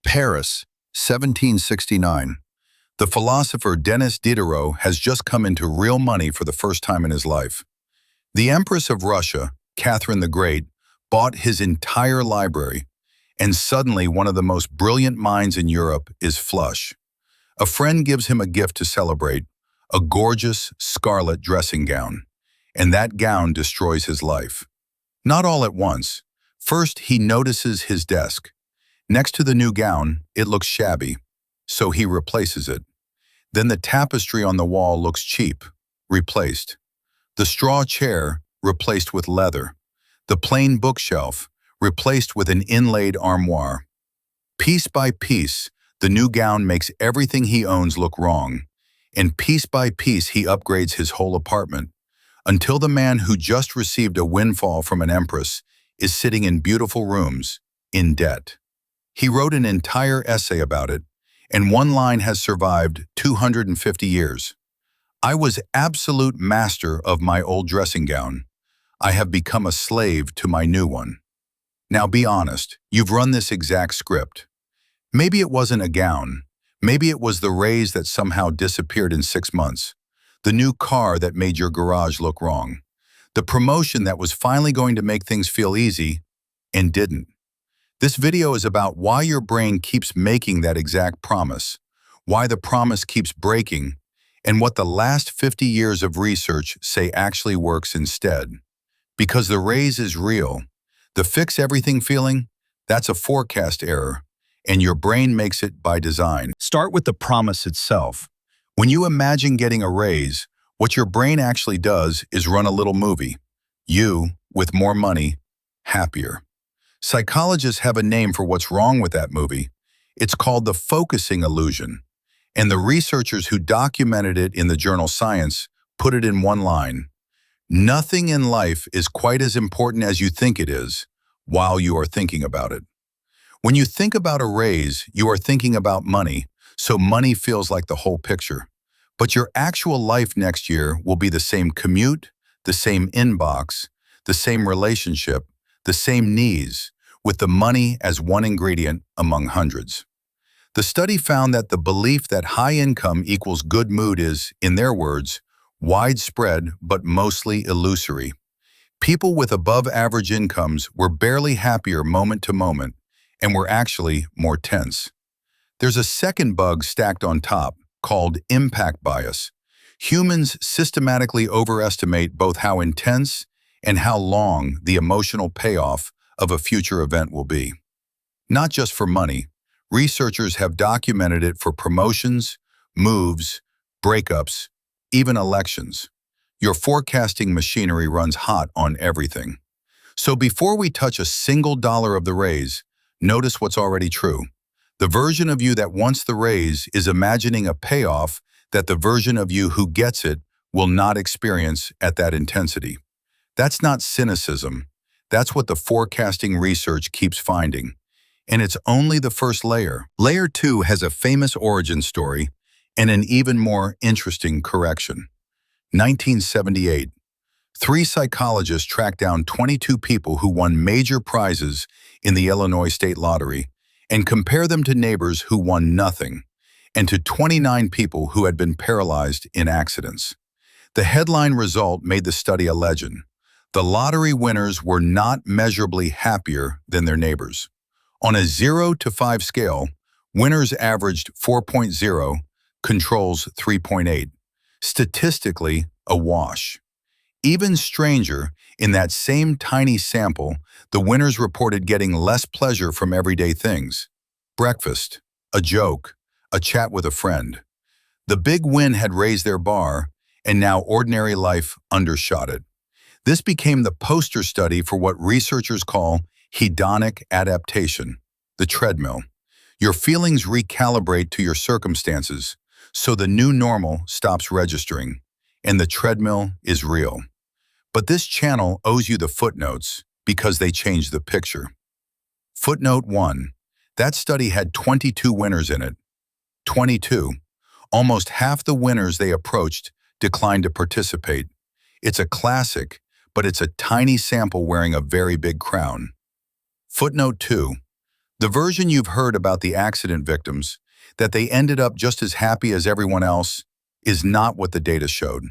Paris, 1769. The philosopher Denis Diderot has just come into real money for the first time in his life. The Empress of Russia, Catherine the Great, bought his entire library, and suddenly one of the most brilliant minds in Europe is flush. A friend gives him a gift to celebrate, a gorgeous scarlet dressing gown, and that gown destroys his life. Not all at once. First, he notices his desk. Next to the new gown, it looks shabby, so he replaces it. Then the tapestry on the wall looks cheap, replaced. The straw chair, replaced with leather. The plain bookshelf, replaced with an inlaid armoire. Piece by piece, the new gown makes everything he owns look wrong, and piece by piece he upgrades his whole apartment, until the man who just received a windfall from an empress is sitting in beautiful rooms, in debt. He wrote an entire essay about it, and one line has survived 250 years. I was absolute master of my old dressing gown. I have become a slave to my new one. Now be honest, you've run this exact script. Maybe it wasn't a gown. Maybe it was the raise that somehow disappeared in 6 months. The new car that made your garage look wrong. The promotion that was finally going to make things feel easy and didn't. This video is about why your brain keeps making that exact promise, why the promise keeps breaking, and what the last 50 years of research say actually works instead. Because the raise is real. The fix everything feeling, that's a forecast error, and your brain makes it by design. Start with the promise itself. When you imagine getting a raise, what your brain actually does is run a little movie. You, with more money, happier. Psychologists have a name for what's wrong with that movie. It's called the focusing illusion. And the researchers who documented it in the journal Science put it in one line. Nothing in life is quite as important as you think it is while you are thinking about it. When you think about a raise, you are thinking about money, so money feels like the whole picture. But your actual life next year will be the same commute, the same inbox, the same relationship, the same needs, with the money as one ingredient among hundreds. The study found that the belief that high income equals good mood is, in their words, widespread but mostly illusory. People with above-average incomes were barely happier moment to moment and were actually more tense. There's a second bug stacked on top, called impact bias. Humans systematically overestimate both how intense and how long the emotional payoff of a future event will be. Not just for money, researchers have documented it for promotions, moves, breakups, even elections. Your forecasting machinery runs hot on everything. So before we touch a single dollar of the raise, notice what's already true. The version of you that wants the raise is imagining a payoff that the version of you who gets it will not experience at that intensity. That's not cynicism. That's what the forecasting research keeps finding. And it's only the first layer. Layer 2 has a famous origin story and an even more interesting correction. 1978. 3 psychologists tracked down 22 people who won major prizes in the Illinois State Lottery and compare them to neighbors who won nothing, and to 29 people who had been paralyzed in accidents. The headline result made the study a legend. The lottery winners were not measurably happier than their neighbors. On a 0 to 5 scale, winners averaged 4.0, controls 3.8. Statistically, a wash. Even stranger, in that same tiny sample, the winners reported getting less pleasure from everyday things. Breakfast, a joke, a chat with a friend. The big win had raised their bar, and now ordinary life undershot it. This became the poster study for what researchers call hedonic adaptation, the treadmill. Your feelings recalibrate to your circumstances, so the new normal stops registering, and the treadmill is real. But this channel owes you the footnotes because they change the picture. Footnote 1. That study had 22 winners in it. 22. Almost half the winners they approached declined to participate. It's a classic, but it's a tiny sample wearing a very big crown. Footnote 2. The version you've heard about the accident victims, that they ended up just as happy as everyone else, is not what the data showed.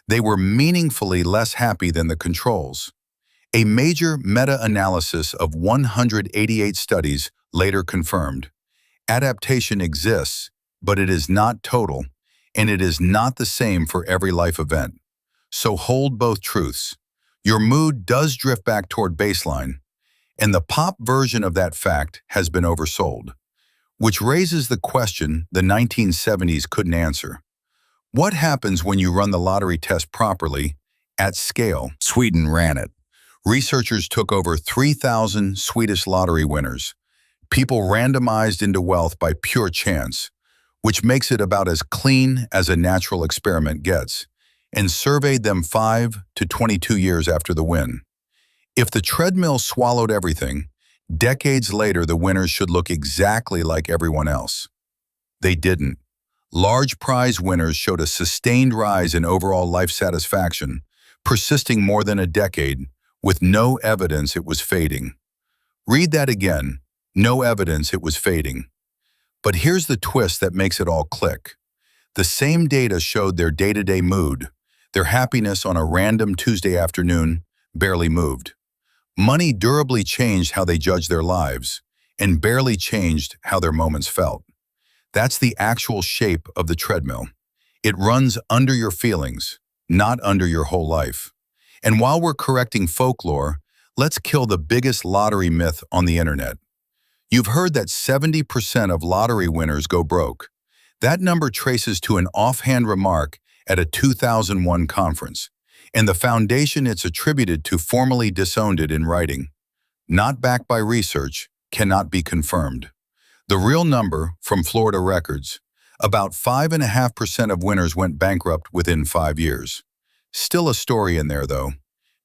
They were meaningfully less happy than the controls. A major meta-analysis of 188 studies later confirmed adaptation exists, but it is not total, and it is not the same for every life event. So hold both truths. Your mood does drift back toward baseline, and the pop version of that fact has been oversold, which raises the question the 1970s couldn't answer. What happens when you run the lottery test properly, at scale? Sweden ran it. Researchers took over 3,000 Swedish lottery winners, people randomized into wealth by pure chance, which makes it about as clean as a natural experiment gets, and surveyed them 5 to 22 years after the win. If the treadmill swallowed everything, decades later the winners should look exactly like everyone else. They didn't. Large prize winners showed a sustained rise in overall life satisfaction, persisting more than a decade, with no evidence it was fading. Read that again. No evidence it was fading. But here's the twist that makes it all click. The same data showed their day-to-day mood. Their happiness on a random Tuesday afternoon barely moved. Money durably changed how they judged their lives, and barely changed how their moments felt. That's the actual shape of the treadmill. It runs under your feelings, not under your whole life. And while we're correcting folklore, let's kill the biggest lottery myth on the internet. You've heard that 70% of lottery winners go broke. That number traces to an offhand remark at a 2001 conference, and the foundation it's attributed to formally disowned it in writing. Not backed by research, cannot be confirmed. The real number, from Florida records, about 5.5% of winners went bankrupt within 5 years. Still a story in there, though.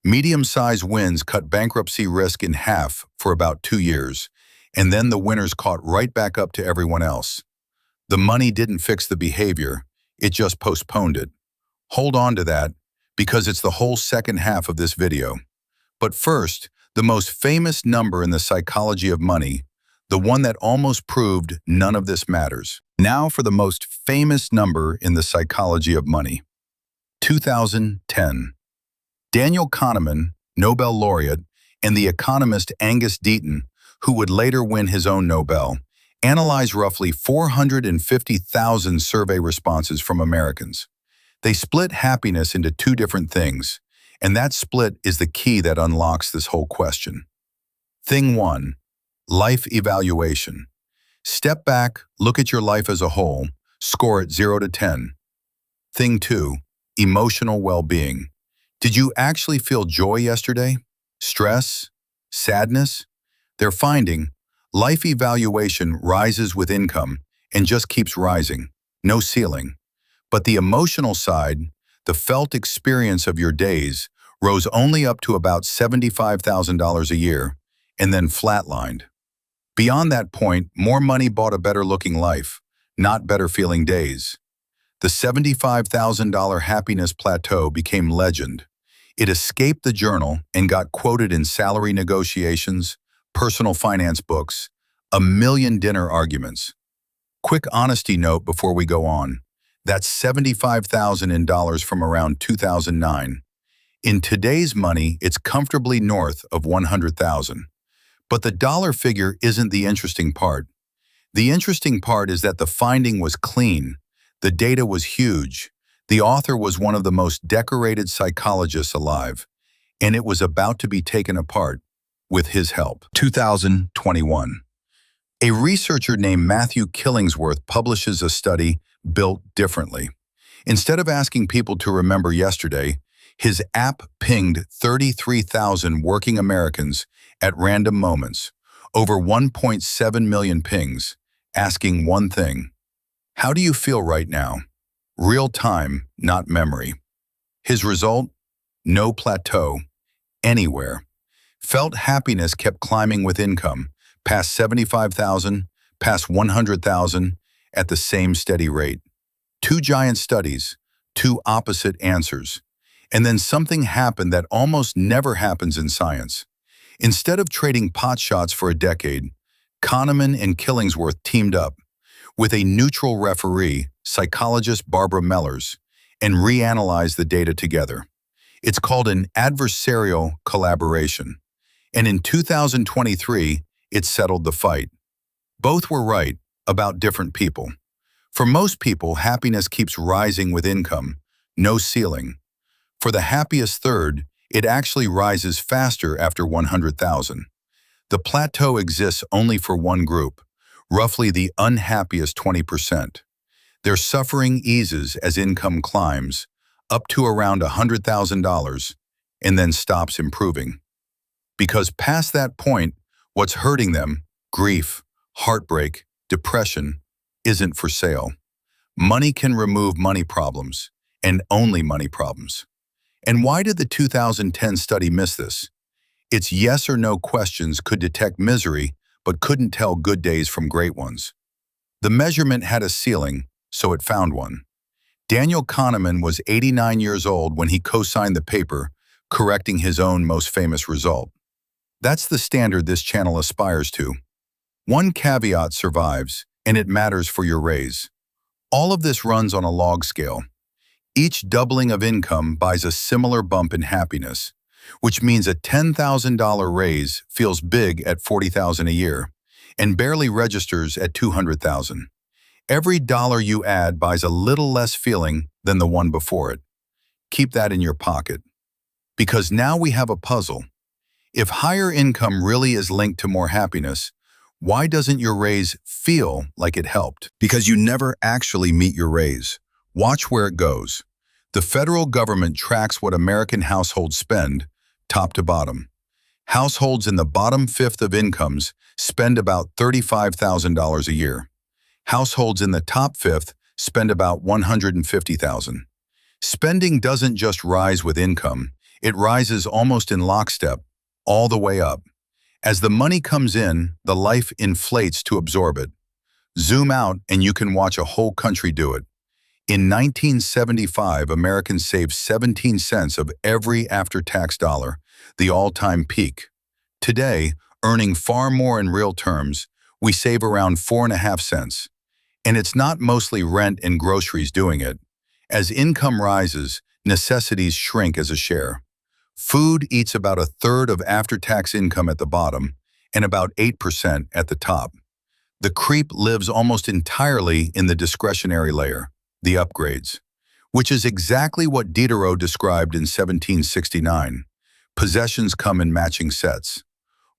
Medium-sized wins cut bankruptcy risk in half for about 2 years, and then the winners caught right back up to everyone else. The money didn't fix the behavior, it just postponed it. Hold on to that, because it's the whole second half of this video. But first, the most famous number in the psychology of money, the one that almost proved none of this matters. Now for the most famous number in the psychology of money. 2010. Daniel Kahneman, Nobel laureate, and the economist Angus Deaton, who would later win his own Nobel, analyzed roughly 450,000 survey responses from Americans. They split happiness into two different things, and that split is the key that unlocks this whole question. Thing 1. Life evaluation. Step back, look at your life as a whole, score it 0 to 10. Thing 2. Emotional well-being. Did you actually feel joy yesterday? Stress? Sadness? They're finding life evaluation rises with income and just keeps rising, no ceiling. But the emotional side, the felt experience of your days, rose only up to about $75,000 a year and then flatlined. Beyond that point, more money bought a better-looking life, not better-feeling days. The $75,000 happiness plateau became legend. It escaped the journal and got quoted in salary negotiations, personal finance books, a million dinner arguments. Quick honesty note before we go on. That's $75,000 in dollars from around 2009. In today's money, it's comfortably north of $100,000. But the dollar figure isn't the interesting part. The interesting part is that the finding was clean. The data was huge. The author was one of the most decorated psychologists alive, and it was about to be taken apart with his help. 2021. A researcher named Matthew Killingsworth publishes a study built differently. Instead of asking people to remember yesterday, his app pinged 33,000 working Americans at random moments, over 1.7 million pings, asking one thing: how do you feel right now? Real time, not memory. His result? No plateau. Anywhere. Felt happiness kept climbing with income, past 75,000, past 100,000, at the same steady rate. Two giant studies, two opposite answers. And then something happened that almost never happens in science. Instead of trading pot shots for a decade, Kahneman and Killingsworth teamed up with a neutral referee, psychologist Barbara Mellers, and reanalyzed the data together. It's called an adversarial collaboration. And in 2023, it settled the fight. Both were right about different people. For most people, happiness keeps rising with income, no ceiling. For the happiest third, it actually rises faster after 100,000. The plateau exists only for one group, roughly the unhappiest 20%. Their suffering eases as income climbs, up to around $100,000, and then stops improving. Because past that point, what's hurting them, grief, heartbreak, depression, isn't for sale. Money can remove money problems, and only money problems. And why did the 2010 study miss this? Its yes or no questions could detect misery, but couldn't tell good days from great ones. The measurement had a ceiling, so it found one. Daniel Kahneman was 89 years old when he co-signed the paper, correcting his own most famous result. That's the standard this channel aspires to. One caveat survives, and it matters for your raise. All of this runs on a log scale. Each doubling of income buys a similar bump in happiness, which means a $10,000 raise feels big at $40,000 a year and barely registers at $200,000. Every dollar you add buys a little less feeling than the one before it. Keep that in your pocket. Because now we have a puzzle. If higher income really is linked to more happiness, why doesn't your raise feel like it helped? Because you never actually meet your raise. Watch where it goes. The federal government tracks what American households spend, top to bottom. Households in the bottom fifth of incomes spend about $35,000 a year. Households in the top fifth spend about $150,000. Spending doesn't just rise with income, it rises almost in lockstep, all the way up. As the money comes in, the life inflates to absorb it. Zoom out and you can watch a whole country do it. In 1975, Americans saved 17 cents of every after-tax dollar, the all-time peak. Today, earning far more in real terms, we save around 4.5 cents. And it's not mostly rent and groceries doing it. As income rises, necessities shrink as a share. Food eats about a third of after-tax income at the bottom and about 8% at the top. The creep lives almost entirely in the discretionary layer, the upgrades, which is exactly what Diderot described in 1769. Possessions come in matching sets.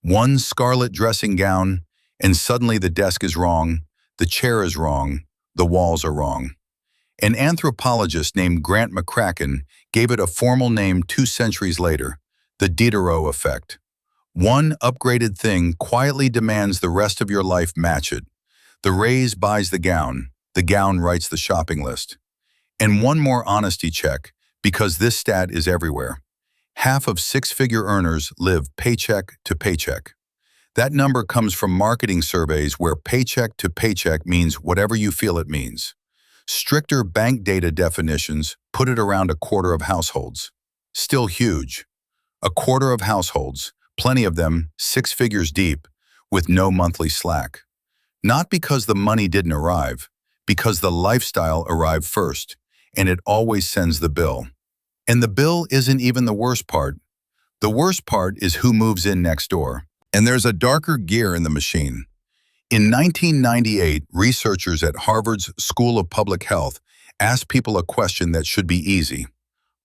One scarlet dressing gown, and suddenly the desk is wrong, the chair is wrong, the walls are wrong. An anthropologist named Grant McCracken gave it a formal name 2 centuries later, the Diderot effect. One upgraded thing quietly demands the rest of your life match it. The raise buys the gown writes the shopping list. And one more honesty check, because this stat is everywhere. Half of 6-figure earners live paycheck to paycheck. That number comes from marketing surveys where paycheck to paycheck means whatever you feel it means. Stricter bank data definitions put it around a quarter of households. Still huge. A quarter of households, plenty of them 6 figures deep, with no monthly slack. Not because the money didn't arrive, because the lifestyle arrived first, and it always sends the bill. And the bill isn't even the worst part. The worst part is who moves in next door. And there's a darker gear in the machine. In 1998, researchers at Harvard's School of Public Health asked people a question that should be easy.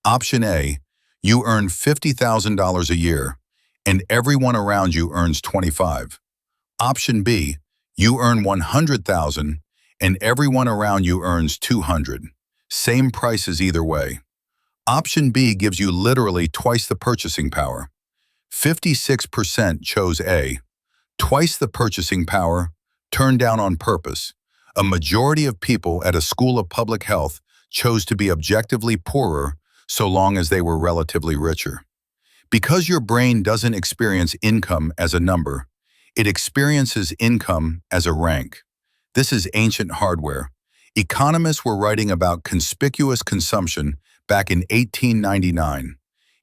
Option A, you earn $50,000 a year, and everyone around you earns $25,000. Option B, you earn $100,000, and everyone around you earns $200,000. Same prices either way. Option B gives you literally twice the purchasing power. 56% chose A. Twice the purchasing power, turned down on purpose. A majority of people at a school of public health chose to be objectively poorer so long as they were relatively richer. Because your brain doesn't experience income as a number, it experiences income as a rank. This is ancient hardware. Economists were writing about conspicuous consumption back in 1899.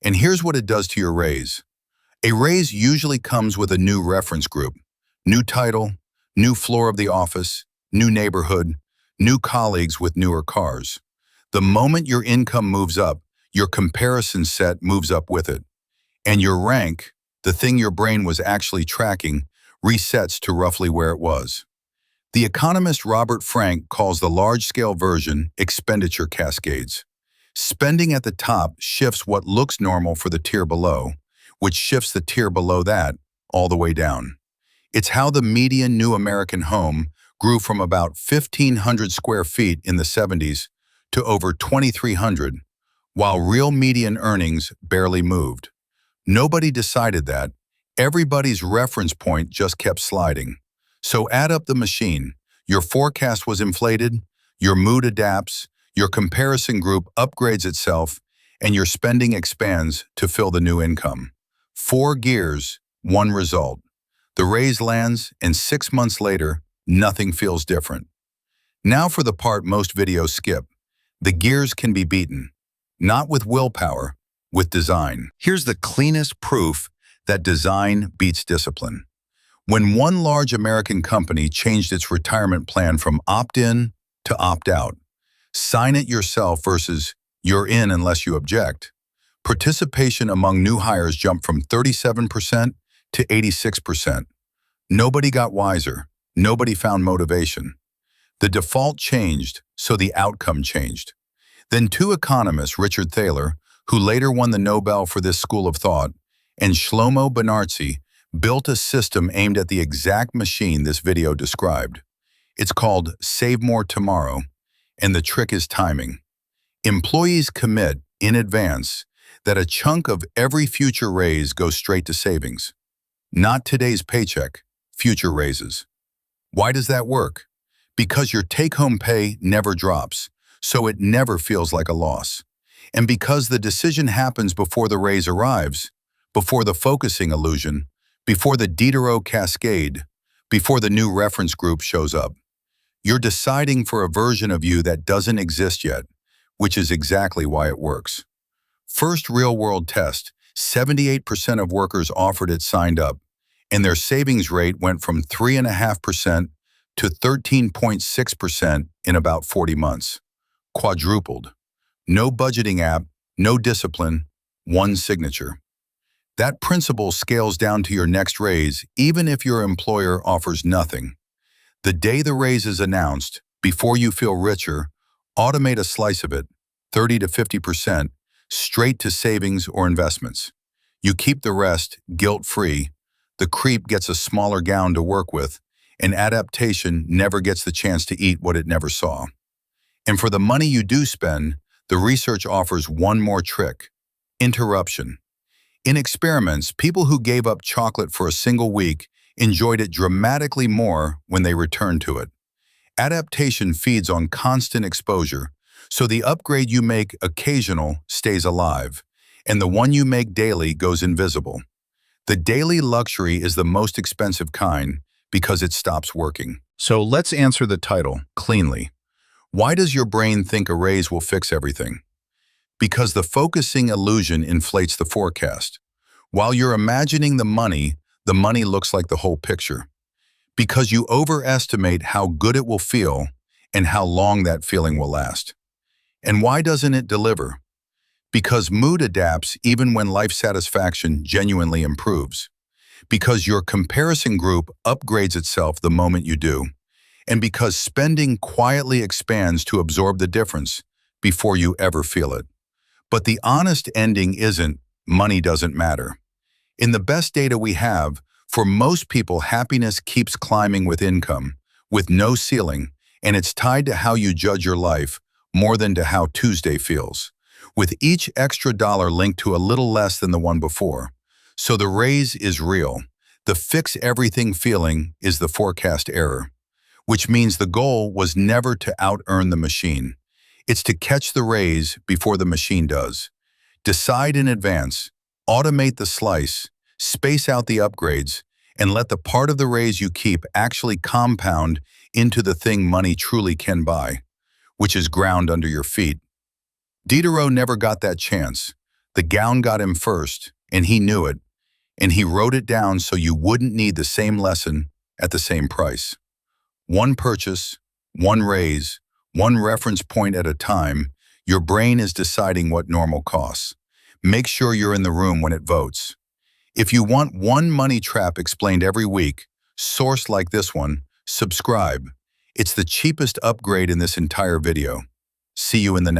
And here's what it does to your raise. A raise usually comes with a new reference group. New title, new floor of the office, new neighborhood, new colleagues with newer cars. The moment your income moves up, your comparison set moves up with it. And your rank, the thing your brain was actually tracking, resets to roughly where it was. The economist Robert Frank calls the large-scale version expenditure cascades. Spending at the top shifts what looks normal for the tier below, which shifts the tier below that all the way down. It's how the median new American home grew from about 1,500 square feet in the 70s to over 2,300, while real median earnings barely moved. Nobody decided that. Everybody's reference point just kept sliding. So add up the machine. Your forecast was inflated, your mood adapts, your comparison group upgrades itself, and your spending expands to fill the new income. 4 gears, 1 result. The raise lands, and 6 months later, nothing feels different. Now for the part most videos skip. The gears can be beaten. Not with willpower, with design. Here's the cleanest proof that design beats discipline. When one large American company changed its retirement plan from opt-in to opt-out, sign it yourself versus you're in unless you object, participation among new hires jumped from 37% to 86%. Nobody got wiser. Nobody found motivation. The default changed, so the outcome changed. Then 2 economists, Richard Thaler, who later won the Nobel for this school of thought, and Shlomo Benartzi, built a system aimed at the exact machine this video described. It's called Save More Tomorrow, and the trick is timing. Employees commit in advance that a chunk of every future raise goes straight to savings. Not today's paycheck, future raises. Why does that work? Because your take-home pay never drops, so it never feels like a loss. And because the decision happens before the raise arrives, before the focusing illusion, before the Diderot cascade, before the new reference group shows up. You're deciding for a version of you that doesn't exist yet, which is exactly why it works. First real-world test, 78% of workers offered it signed up, and their savings rate went from 3.5% to 13.6% in about 40 months. Quadrupled. No budgeting app, no discipline, one signature. That principle scales down to your next raise, even if your employer offers nothing. The day the raise is announced, before you feel richer, automate a slice of it, 30 to 50%, straight to savings or investments. You keep the rest guilt-free. The creep gets a smaller gown to work with, and adaptation never gets the chance to eat what it never saw. And for the money you do spend, the research offers one more trick: interruption. In experiments, people who gave up chocolate for a single week enjoyed it dramatically more when they returned to it. Adaptation feeds on constant exposure, so the upgrade you make occasional stays alive, and the one you make daily goes invisible. The daily luxury is the most expensive kind because it stops working. So let's answer the title cleanly. Why does your brain think a raise will fix everything? Because the focusing illusion inflates the forecast. While you're imagining the money looks like the whole picture. Because you overestimate how good it will feel and how long that feeling will last. And why doesn't it deliver? Because mood adapts even when life satisfaction genuinely improves. Because your comparison group upgrades itself the moment you do. And because spending quietly expands to absorb the difference before you ever feel it. But the honest ending isn't, money doesn't matter. In the best data we have, for most people, happiness keeps climbing with income, with no ceiling, and it's tied to how you judge your life more than to how Tuesday feels, with each extra dollar linked to a little less than the one before. So the raise is real. The fix everything feeling is the forecast error, which means the goal was never to out-earn the machine. It's to catch the raise before the machine does. Decide in advance, automate the slice, space out the upgrades, and let the part of the raise you keep actually compound into the thing money truly can buy, which is ground under your feet. Diderot never got that chance. The gown got him first, and he knew it, and he wrote it down so you wouldn't need the same lesson at the same price. One purchase, one raise, one reference point at a time, your brain is deciding what normal costs. Make sure you're in the room when it votes. If you want one money trap explained every week, sourced like this one, subscribe. It's the cheapest upgrade in this entire video. See you in the next.